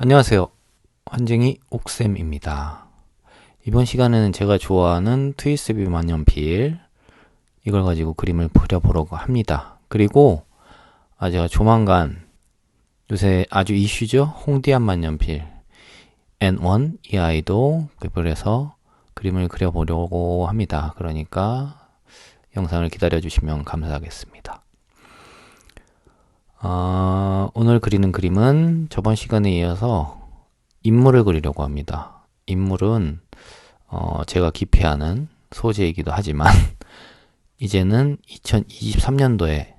안녕하세요. 환쟁이 옥쌤입니다. 이번 시간에는 제가 좋아하는 트위스비 만년필 이걸 가지고 그림을 그려보려고 합니다. 그리고 제가 조만간 요새 아주 이슈죠? 홍디안 만년필 N1 이 아이도 구입해서 그림을 그려보려고 합니다. 그러니까 영상을 기다려주시면 감사하겠습니다. 오늘 그리는 그림은 저번 시간에 이어서 인물을 그리려고 합니다. 인물은 제가 기피하는 소재이기도 하지만 이제는 2023년도에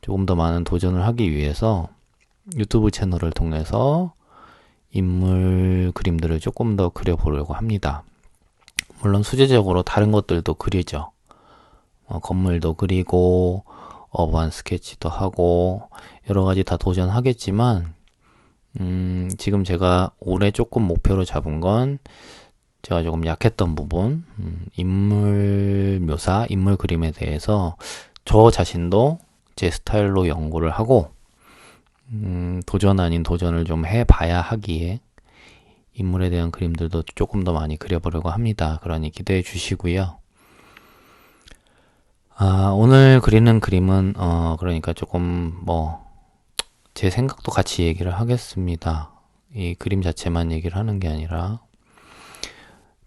조금 더 많은 도전을 하기 위해서 유튜브 채널을 통해서 인물 그림들을 조금 더 그려보려고 합니다. 물론 수제적으로 다른 것들도 그리죠. 건물도 그리고 어반 스케치도 하고 여러 가지 다 도전하겠지만 지금 제가 올해 조금 목표로 잡은 건 제가 조금 약했던 부분, 인물 묘사, 인물 그림에 대해서 저 자신도 제 스타일로 연구를 하고 도전 아닌 도전을 좀 해봐야 하기에 인물에 대한 그림들도 조금 더 많이 그려보려고 합니다. 그러니 기대해 주시고요. 오늘 그리는 그림은 그러니까 조금 제 생각도 같이 얘기를 하겠습니다. 이 그림 자체만 얘기를 하는 게 아니라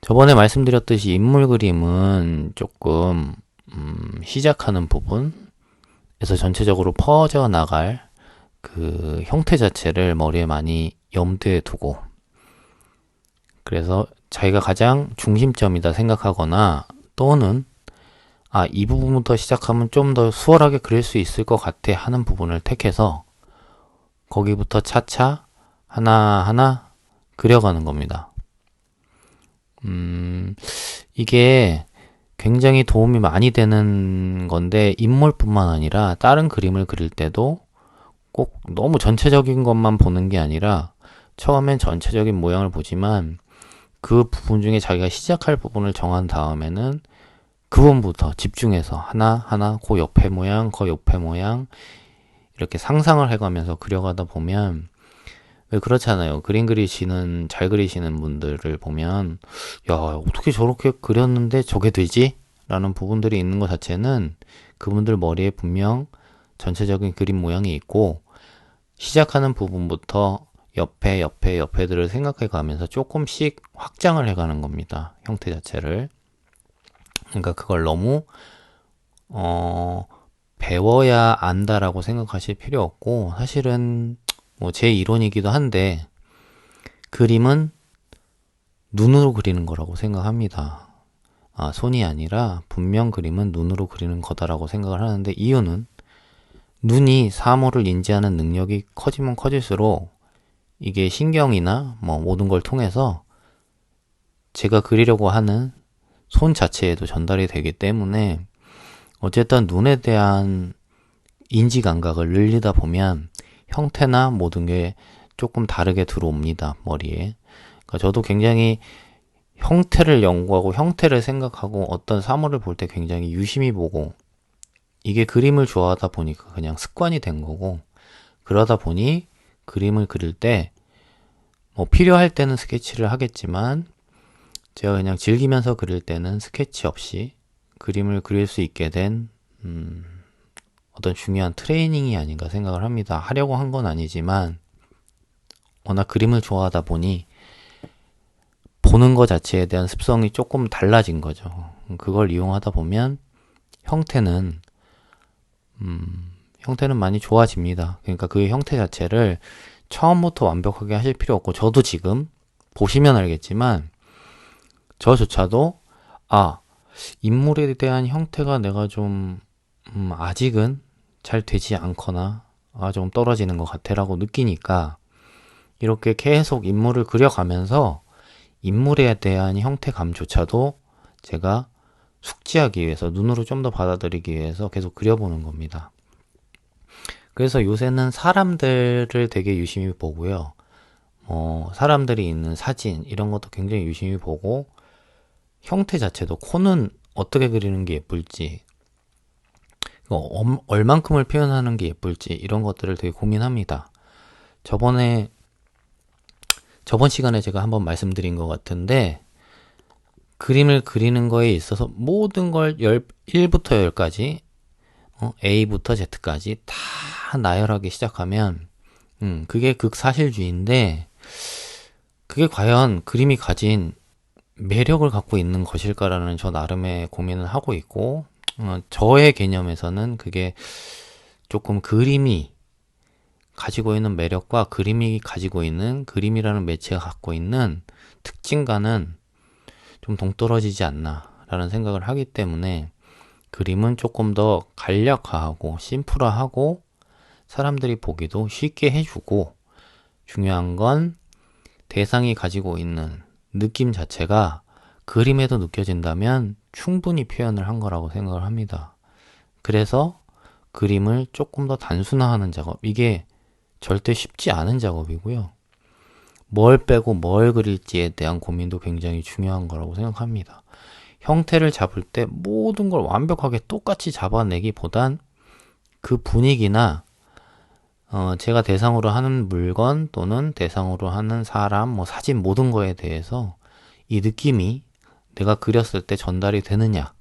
저번에 말씀드렸듯이 인물 그림은 조금 시작하는 부분에서 전체적으로 퍼져 나갈 그 형태 자체를 머리에 많이 염두에 두고 그래서 자기가 가장 중심점이다 생각하거나 또는 이 부분부터 시작하면 좀 더 수월하게 그릴 수 있을 것 같아 하는 부분을 택해서 거기부터 차차 하나하나 그려가는 겁니다. 이게 굉장히 도움이 많이 되는 건데 인물뿐만 아니라 다른 그림을 그릴 때도 꼭 너무 전체적인 것만 보는 게 아니라 처음엔 전체적인 모양을 보지만 그 부분 중에 자기가 시작할 부분을 정한 다음에는 그 부분부터 집중해서 하나하나 그 옆에 모양, 그 옆에 모양 이렇게 상상을 해가면서 그려가다 보면 왜 그렇잖아요. 잘 그리시는 분들을 보면 야, 어떻게 저렇게 그렸는데 저게 되지? 라는 부분들이 있는 것 자체는 그분들 머리에 분명 전체적인 그림 모양이 있고 시작하는 부분부터 옆에들을 생각해 가면서 조금씩 확장을 해가는 겁니다. 형태 자체를. 그러니까 그걸 너무 배워야 안다라고 생각하실 필요 없고 사실은 제 이론이기도 한데 그림은 눈으로 그리는 거라고 생각합니다. 손이 아니라 분명 그림은 눈으로 그리는 거다라고 생각을 하는데 이유는 눈이 사물을 인지하는 능력이 커지면 커질수록 이게 신경이나 모든 걸 통해서 제가 그리려고 하는 손 자체에도 전달이 되기 때문에 어쨌든 눈에 대한 인지 감각을 늘리다 보면 형태나 모든 게 조금 다르게 들어옵니다. 머리에. 그러니까 저도 굉장히 형태를 연구하고 형태를 생각하고 어떤 사물을 볼 때 굉장히 유심히 보고 이게 그림을 좋아하다 보니까 그냥 습관이 된 거고 그러다 보니 그림을 그릴 때 필요할 때는 스케치를 하겠지만 제가 그냥 즐기면서 그릴 때는 스케치 없이 그림을 그릴 수 있게 된 어떤 중요한 트레이닝이 아닌가 생각을 합니다. 하려고 한 건 아니지만 워낙 그림을 좋아하다 보니 보는 것 자체에 대한 습성이 조금 달라진 거죠. 그걸 이용하다 보면 형태는 많이 좋아집니다. 그러니까 그 형태 자체를 처음부터 완벽하게 하실 필요 없고 저도 지금 보시면 알겠지만 저조차도 인물에 대한 형태가 내가 좀 아직은 잘 되지 않거나 좀 떨어지는 것 같아 라고 느끼니까 이렇게 계속 인물을 그려가면서 인물에 대한 형태감조차도 제가 숙지하기 위해서 눈으로 좀 더 받아들이기 위해서 계속 그려보는 겁니다. 그래서 요새는 사람들을 되게 유심히 보고요. 사람들이 있는 사진 이런 것도 굉장히 유심히 보고 형태 자체도 코는 어떻게 그리는 게 예쁠지 얼만큼을 표현하는 게 예쁠지 이런 것들을 되게 고민합니다. 저번에 저번 시간에 제가 한번 말씀드린 것 같은데, 그림을 그리는 거에 있어서 모든 걸 1부터 10까지, A부터 Z까지 다 나열하기 시작하면, 그게 극사실주의인데, 그게 과연 그림이 가진 매력을 갖고 있는 것일까라는 저 나름의 고민을 하고 있고, 저의 개념에서는 그게 조금 그림이 가지고 있는 매력과 그림이 가지고 있는, 그림이라는 매체가 갖고 있는 특징과는 좀 동떨어지지 않나라는 생각을 하기 때문에, 그림은 조금 더 간략화하고 심플화하고 사람들이 보기도 쉽게 해주고, 중요한 건 대상이 가지고 있는 느낌 자체가 그림에도 느껴진다면 충분히 표현을 한 거라고 생각을 합니다. 그래서 그림을 조금 더 단순화하는 작업, 이게 절대 쉽지 않은 작업이고요. 뭘 빼고 뭘 그릴지에 대한 고민도 굉장히 중요한 거라고 생각합니다. 형태를 잡을 때 모든 걸 완벽하게 똑같이 잡아내기보단 그 분위기나 제가 대상으로 하는 물건 또는 대상으로 하는 사람, 뭐 사진 모든 거에 대해서 이 느낌이 내가 그렸을 때 전달이 되느냐,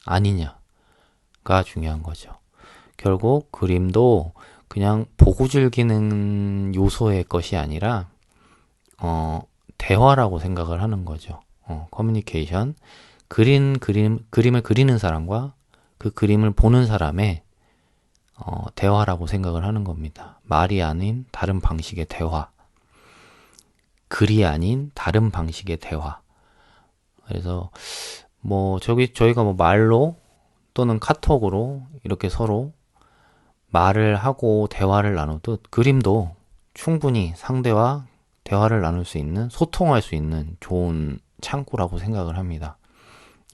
아니냐가 중요한 거죠. 결국 그림도 그냥 보고 즐기는 요소의 것이 아니라, 대화라고 생각을 하는 거죠. 커뮤니케이션. 그림을 그리는 사람과 그 그림을 보는 사람의 대화라고 생각을 하는 겁니다. 말이 아닌 다른 방식의 대화. 글이 아닌 다른 방식의 대화. 그래서 저희가 말로 또는 카톡으로 이렇게 서로 말을 하고 대화를 나누듯, 그림도 충분히 상대와 대화를 나눌 수 있는, 소통할 수 있는 좋은 창구라고 생각을 합니다.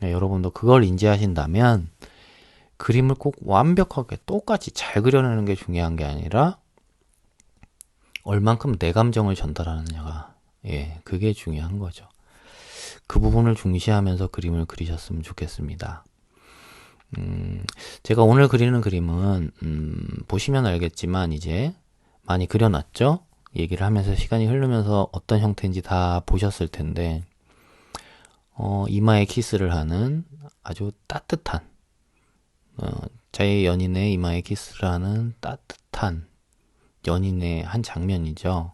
여러분도 그걸 인지하신다면 그림을 꼭 완벽하게 똑같이 잘 그려내는 게 중요한 게 아니라 얼만큼 내 감정을 전달하느냐가, 그게 중요한 거죠. 그 부분을 중시하면서 그림을 그리셨으면 좋겠습니다. 제가 오늘 그리는 그림은 보시면 알겠지만 이제 많이 그려놨죠? 얘기를 하면서 시간이 흐르면서 어떤 형태인지 다 보셨을 텐데, 이마에 키스를 하는 아주 따뜻한, 제 연인의 이마에 키스를 하는 따뜻한 연인의 한 장면이죠.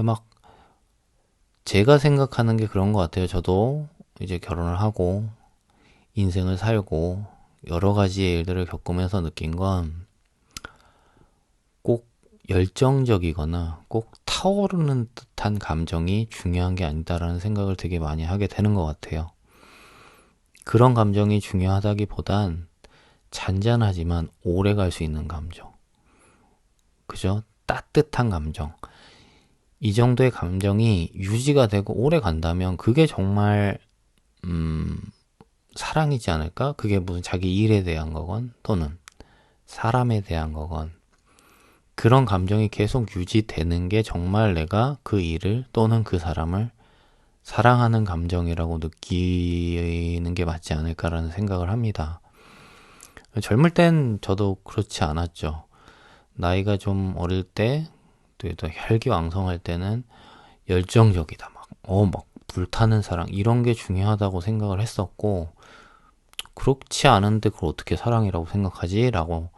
막 제가 생각하는 게 그런 것 같아요. 저도 이제 결혼을 하고 인생을 살고 여러 가지의 일들을 겪으면서 느낀 건, 꼭 열정적이거나 꼭 타오르는 듯한 감정이 중요한 게 아니다라는 생각을 되게 많이 하게 되는 것 같아요. 그런 감정이 중요하다기보단 잔잔하지만 오래 갈 수 있는 감정. 그죠? 따뜻한 감정. 이 정도의 감정이 유지가 되고 오래 간다면 그게 정말 사랑이지 않을까? 그게 무슨 자기 일에 대한 거건 또는 사람에 대한 거건, 그런 감정이 계속 유지되는 게 정말 내가 그 일을 또는 그 사람을 사랑하는 감정이라고 느끼는 게 맞지 않을까라는 생각을 합니다. 젊을 땐 저도 그렇지 않았죠. 나이가 좀 어릴 때, 또 혈기왕성할 때는 열정적이다. 막 불타는 사랑, 이런 게 중요하다고 생각을 했었고, 그렇지 않은데 그걸 어떻게 사랑이라고 생각하지? 라고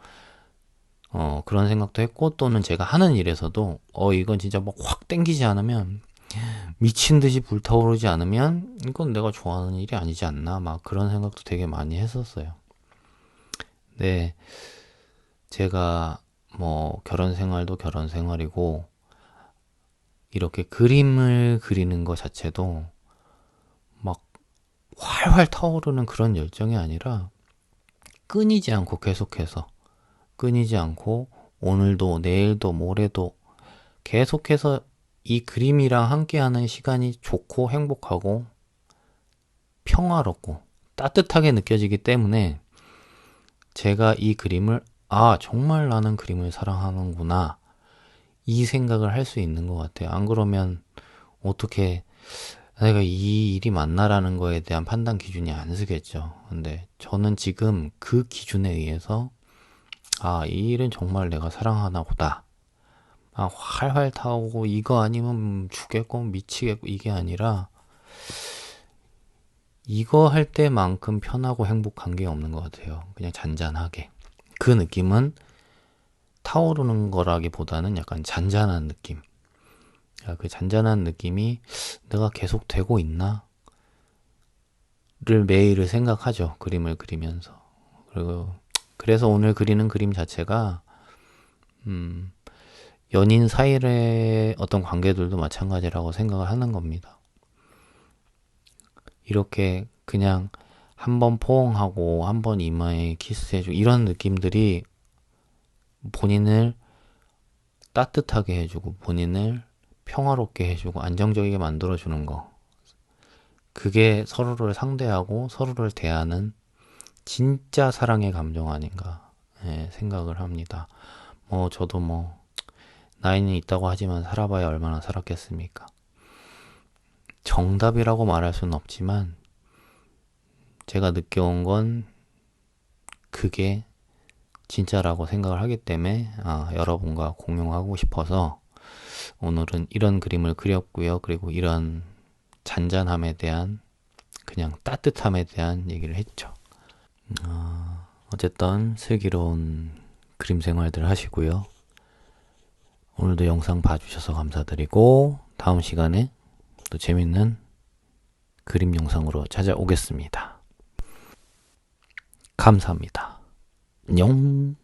그런 생각도 했고, 또는 제가 하는 일에서도 이건 진짜 막 확 땡기지 않으면, 미친 듯이 불타오르지 않으면 이건 내가 좋아하는 일이 아니지 않나, 막 그런 생각도 되게 많이 했었어요. 네, 제가 결혼 생활도 결혼 생활이고, 이렇게 그림을 그리는 것 자체도 막 활활 타오르는 그런 열정이 아니라, 끊이지 않고 계속해서, 끊이지 않고 오늘도 내일도 모레도 계속해서 이 그림이랑 함께하는 시간이 좋고 행복하고 평화롭고 따뜻하게 느껴지기 때문에, 제가 이 그림을 정말 나는 그림을 사랑하는구나, 이 생각을 할 수 있는 것 같아요. 안 그러면 어떻게 내가 이 일이 맞나라는 거에 대한 판단 기준이 안 서겠죠. 근데 저는 지금 그 기준에 의해서 이 일은 정말 내가 사랑하나 보다, 막 활활 타오고 이거 아니면 죽겠고 미치겠고 이게 아니라 이거 할 때만큼 편하고 행복한 게 없는 것 같아요. 그냥 잔잔하게. 그 느낌은 타오르는 거라기보다는 약간 잔잔한 느낌. 그 잔잔한 느낌이 내가 계속 되고 있나? 를 매일을 생각하죠. 그림을 그리면서. 그리고 그래서 오늘 그리는 그림 자체가 연인 사이의 어떤 관계들도 마찬가지라고 생각을 하는 겁니다. 이렇게 그냥 한 번 포옹하고 한 번 이마에 키스해주고 이런 느낌들이 본인을 따뜻하게 해주고 본인을 평화롭게 해주고 안정적이게 만들어주는 거. 그게 서로를 상대하고 서로를 대하는 진짜 사랑의 감정 아닌가 생각을 합니다. 저도 나이는 있다고 하지만 살아봐야 얼마나 살았겠습니까? 정답이라고 말할 수는 없지만 제가 느껴온 건 그게 진짜라고 생각을 하기 때문에 여러분과 공유하고 싶어서 오늘은 이런 그림을 그렸고요. 그리고 이런 잔잔함에 대한 그냥 따뜻함에 대한 얘기를 했죠. 어쨌든 슬기로운 그림 생활들 하시고요. 오늘도 영상 봐주셔서 감사드리고 다음 시간에 또 재밌는 그림 영상으로 찾아오겠습니다. 감사합니다. 안녕.